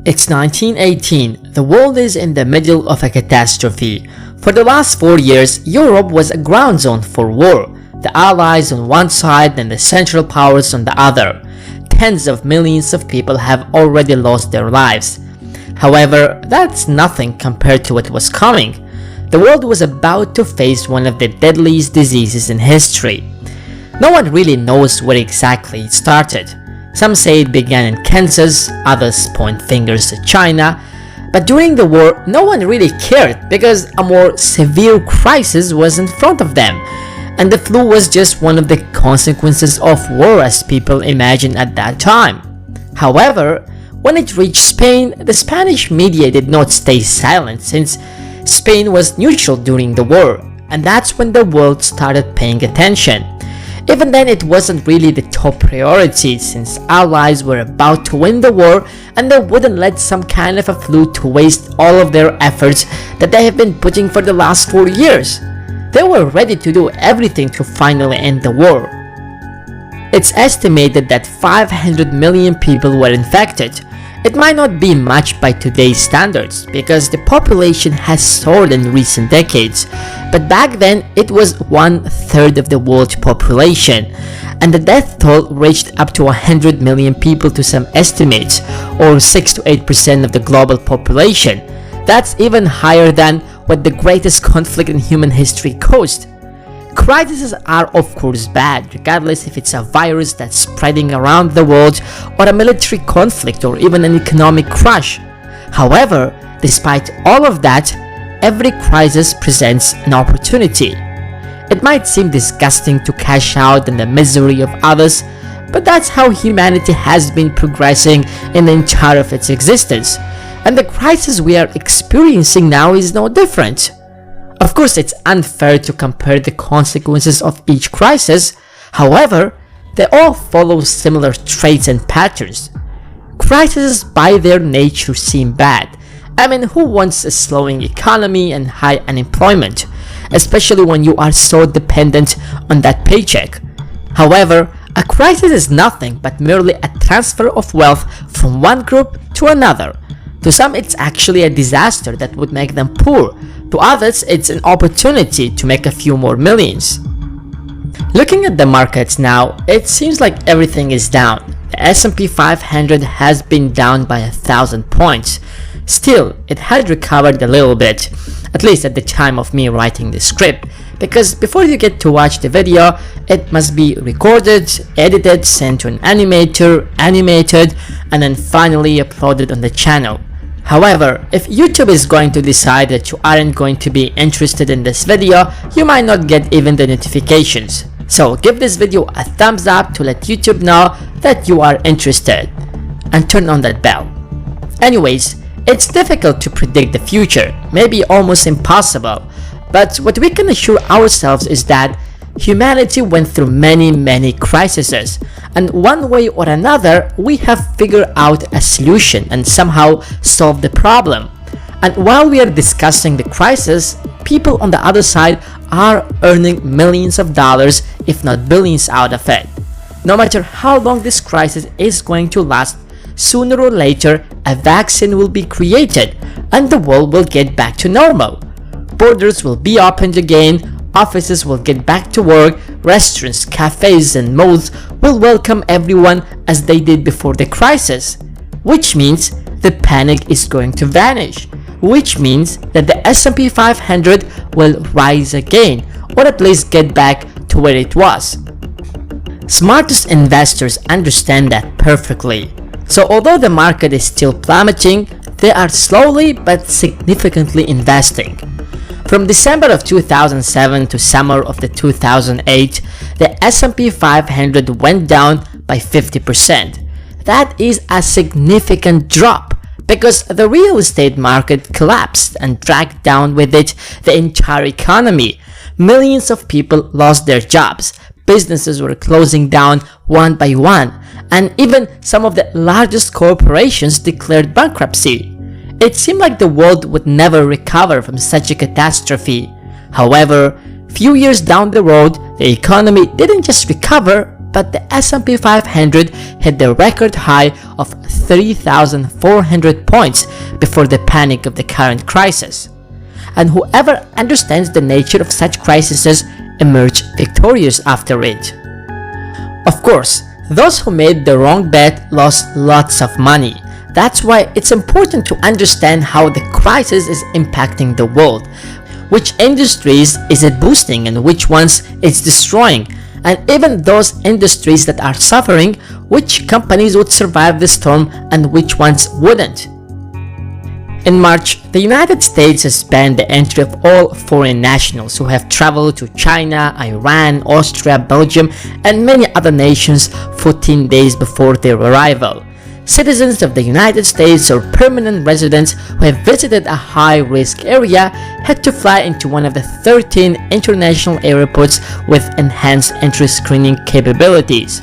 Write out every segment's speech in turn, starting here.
It's 1918. The world is in the middle of a catastrophe. For the last 4 years, Europe was a ground zone for war. The Allies on one side and the Central Powers on the other. Tens of millions of people have already lost their lives. However, that's nothing compared to what was coming. The world was about to face one of the deadliest diseases in history. No one really knows where exactly it started. Some say it began in Kansas, others point fingers at China. But during the war, no one really cared because a more severe crisis was in front of them. And the flu was just one of the consequences of war as people imagined at that time. However, when it reached Spain, the Spanish media did not stay silent since Spain was neutral during the war, and that's when the world started paying attention. Even then, it wasn't really the top priority since allies were about to win the war and they wouldn't let some kind of a flu to waste all of their efforts that they have been putting for the last 4 years. They were ready to do everything to finally end the war. It's estimated that 500 million people were infected. It might not be much by today's standards because the population has soared in recent decades, but back then it was 1/3 of the world's population, and the death toll reached up to 100 million people to some estimates, or 6 to 8% of the global population. That's even higher than what the greatest conflict in human history caused. Crises are of course bad, regardless if it's a virus that's spreading around the world or a military conflict or even an economic crash. However, despite all of that, every crisis presents an opportunity. It might seem disgusting to cash out on the misery of others, but that's how humanity has been progressing in the entire of its existence, and the crisis we are experiencing now is no different. Of course, it's unfair to compare the consequences of each crisis. However, they all follow similar traits and patterns. Crises by their nature seem bad. I mean, who wants a slowing economy and high unemployment, especially when you are so dependent on that paycheck? However, a crisis is nothing but merely a transfer of wealth from one group to another. To some, it's actually a disaster that would make them poor. To others, it's an opportunity to make a few more millions. Looking at the markets now, it seems like everything is down. The S&P 500 has been down by 1,000 points. Still, it had recovered a little bit, at least at the time of me writing the script, because before you get to watch the video, it must be recorded, edited, sent to an animator, animated, and then finally uploaded on the channel. However, if YouTube is going to decide that you aren't going to be interested in this video, you might not get even the notifications. So give this video a thumbs up to let YouTube know that you are interested, and turn on that bell. Anyways, it's difficult to predict the future, maybe almost impossible, but what we can assure ourselves is that humanity went through many crises, and one way or another we have figured out a solution and somehow solved the problem. And while we are discussing the crisis, people on the other side are earning millions of dollars, if not billions, out of it. No matter how long this crisis is going to last, sooner or later a vaccine will be created and the world will get back to normal. Borders will be opened again, offices will get back to work, restaurants, cafes, and malls will welcome everyone as they did before the crisis. Which means the panic is going to vanish. Which means that the S&P 500 will rise again, or at least get back to where it was. Smartest investors understand that perfectly. So although the market is still plummeting, they are slowly but significantly investing. From December of 2007 to summer of the 2008, the S&P 500 went down by 50%. That is a significant drop because the real estate market collapsed and dragged down with it the entire economy. Millions of people lost their jobs, businesses were closing down one by one, and even some of the largest corporations declared bankruptcy. It seemed like the world would never recover from such a catastrophe. However, few years down the road, the economy didn't just recover, but the S&P 500 hit the record high of 3,400 points before the panic of the current crisis. And whoever understands the nature of such crises emerge victorious after it. Of course, those who made the wrong bet lost lots of money. That's why it's important to understand how the crisis is impacting the world. Which industries is it boosting and which ones it's destroying? And even those industries that are suffering, which companies would survive the storm and which ones wouldn't? In March, the United States has banned the entry of all foreign nationals who have traveled to China, Iran, Austria, Belgium, and many other nations 14 days before their arrival. Citizens of the United States or permanent residents who have visited a high-risk area had to fly into one of the 13 international airports with enhanced entry screening capabilities.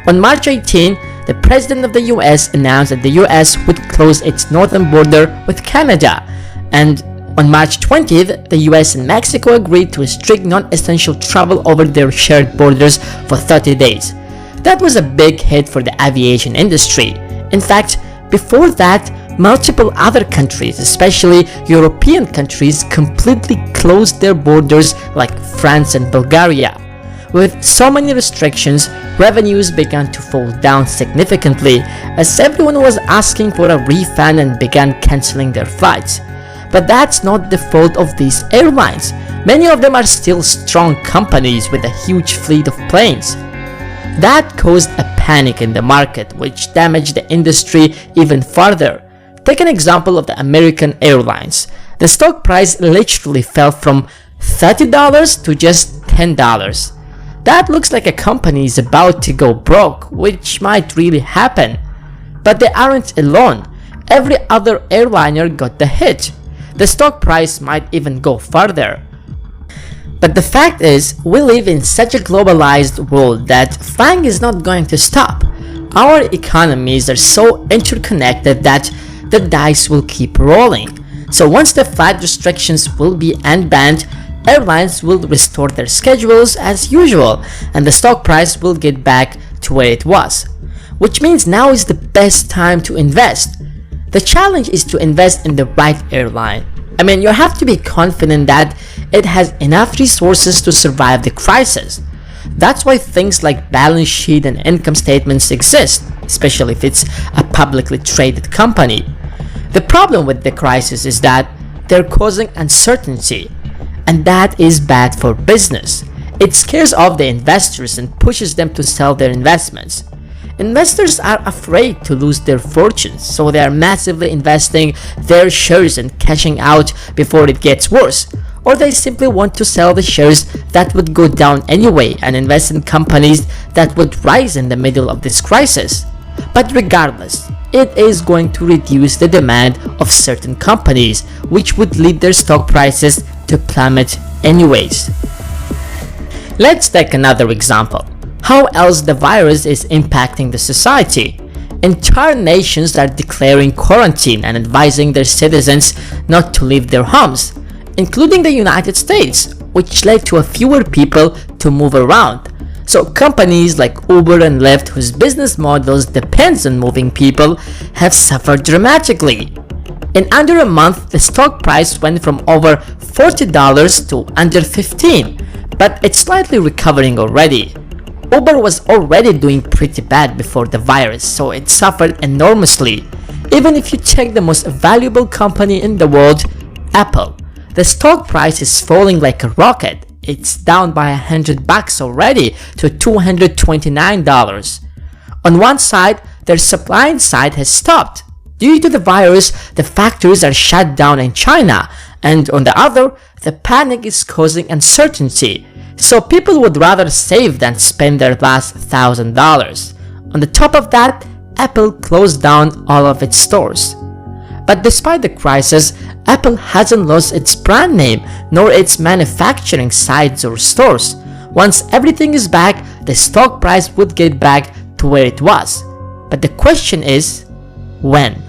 On March 18, the President of the US announced that the US would close its northern border with Canada, and on March 20th, the US and Mexico agreed to restrict non-essential travel over their shared borders for 30 days. That was a big hit for the aviation industry. In fact, before that, multiple other countries, especially European countries, completely closed their borders like France and Bulgaria. With so many restrictions, revenues began to fall down significantly as everyone was asking for a refund and began cancelling their flights. But that's not the fault of these airlines. Many of them are still strong companies with a huge fleet of planes. That caused a panic in the market, which damaged the industry even further. Take an example of the American Airlines. The stock price literally fell from $30 to just $10. That looks like a company is about to go broke, which might really happen. But they aren't alone. Every other airliner got the hit. The stock price might even go further. But the fact is, we live in such a globalized world that flying is not going to stop. Our economies are so interconnected that the dice will keep rolling. So once the flight restrictions will be unbanned, airlines will restore their schedules as usual and the stock price will get back to where it was. Which means now is the best time to invest. The challenge is to invest in the right airline. I mean, you have to be confident that it has enough resources to survive the crisis. That's why things like balance sheet and income statements exist, especially if it's a publicly traded company. The problem with the crisis is that they're causing uncertainty, and that is bad for business. It scares off the investors and pushes them to sell their investments. Investors are afraid to lose their fortunes, so they are massively investing their shares and cashing out before it gets worse. Or they simply want to sell the shares that would go down anyway and invest in companies that would rise in the middle of this crisis. But regardless, it is going to reduce the demand of certain companies, which would lead their stock prices to plummet anyways. Let's take another example. How else the virus is impacting the society? Entire nations are declaring quarantine and advising their citizens not to leave their homes, including the United States, which led to fewer people to move around. So companies like Uber and Lyft, whose business models depends on moving people, have suffered dramatically. In under a month, the stock price went from over $40 to under $15, but it's slightly recovering already. Uber was already doing pretty bad before the virus, so it suffered enormously. Even if you take the most valuable company in the world, Apple, the stock price is falling like a rocket. It's down by $100 already to $229. On one side, their supply side has stopped. Due to the virus, the factories are shut down in China, and on the other, the panic is causing uncertainty. So people would rather save than spend their last $1,000. On the top of that, Apple closed down all of its stores. But despite the crisis, Apple hasn't lost its brand name nor its manufacturing sites or stores. Once everything is back, the stock price would get back to where it was. But the question is, when?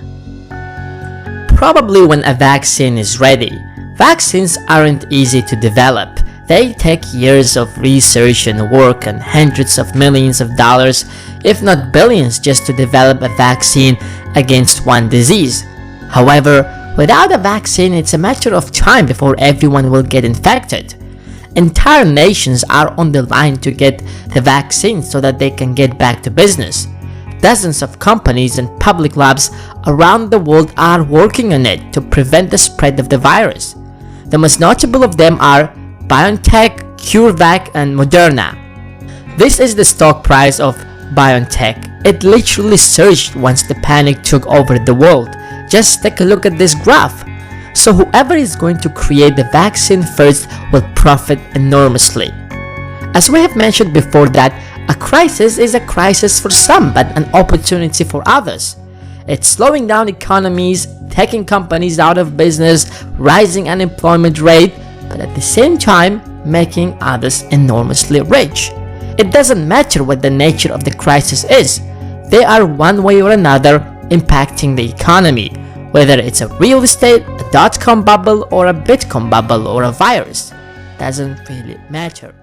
Probably when a vaccine is ready. Vaccines aren't easy to develop. They take years of research and work and hundreds of millions of dollars, if not billions, just to develop a vaccine against one disease. However, without a vaccine, it's a matter of time before everyone will get infected. Entire nations are on the line to get the vaccine so that they can get back to business. Dozens of companies and public labs around the world are working on it to prevent the spread of the virus. The most notable of them are BioNTech, CureVac, and Moderna. This is the stock price of BioNTech. It literally surged once the panic took over the world. Just take a look at this graph. So whoever is going to create the vaccine first will profit enormously. As we have mentioned before that a crisis is a crisis for some but an opportunity for others. It's slowing down economies, taking companies out of business, rising unemployment rate, but at the same time making others enormously rich. It doesn't matter what the nature of the crisis is, they are one way or another impacting the economy, whether it's a real estate, a dot-com bubble, or a Bitcoin bubble, or a virus. Doesn't really matter.